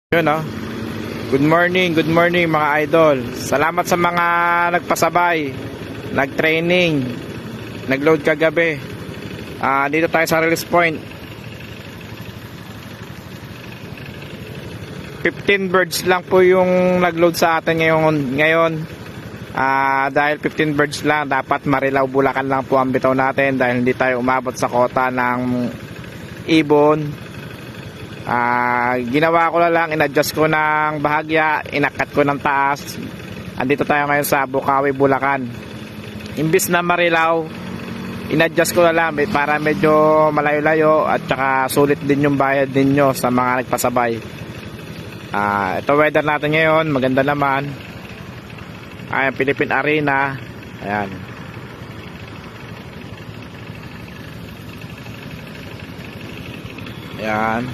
Yun good morning mga idol. Salamat sa mga nagpasabay, nag-training, nag-load kagabi. Dito tayo sa release point. 15 birds lang po yung nag-load sa atin ngayon. Dahil 15 birds lang, dapat Marilao, Bulacan lang po ang bitaw natin dahil hindi tayo umabot sa kota ng ibon. Ginawa ko na lang, in-adjust ko ng bahagya, inakat ko ng taas. Andito tayo ngayon sa Bukawi, Bulacan. Imbis na Marilao, in-adjust ko na lang para medyo malayo-layo at saka sulit din yung bayad ninyo sa mga nagpasabay. Ito weather natin ngayon, maganda naman. Ayan, Philippine Arena. Ayan. Ayan.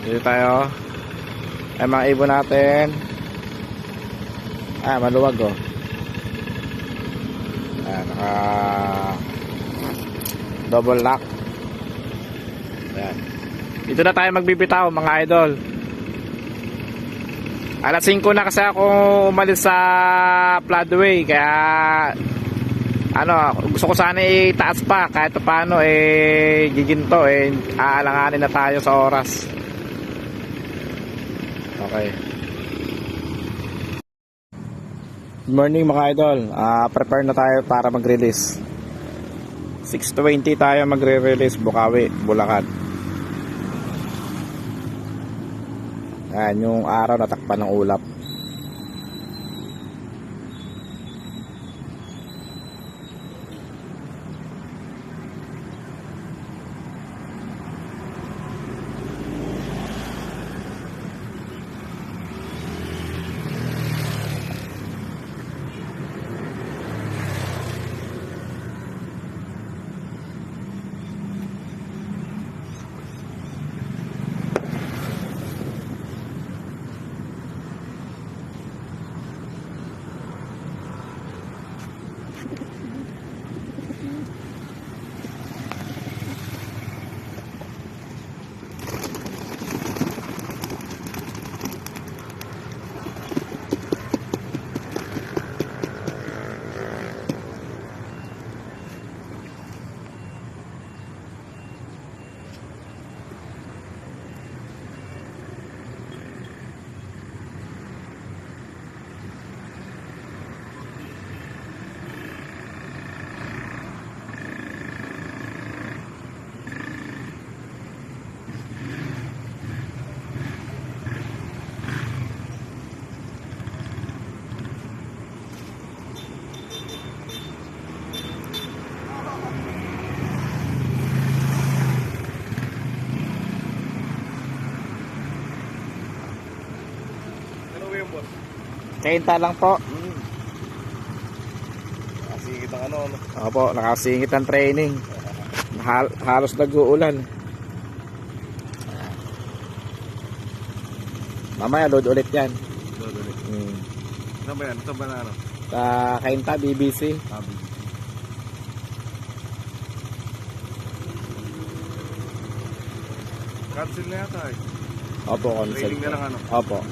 Dito tayo. Ay, mga ibon natin. Maluwag naka double lock. Ayan. Dito na tayo magbibitaw mga idol. Alas 5 na kasi ako umalis sa floodway. Kaya gusto ko sana itaas pa kahit paano giginto aalanganin na tayo sa oras. Okay. Good morning mga idol. Prepare na tayo para mag-release. 6:20 tayo magre-release Bukawi, Bulacan. Ayan, yung araw natakpan ng ulap. Kainta lang po. Nakasingit ang Opo, nakasingit ang training. Halos nag-uulan. Mamaya load ulit yan. Load ulit. Saan ba yan? Saan ba na Sa Kainta, BBC. Cancel na yata Opo, cancel. Training na lang Opo.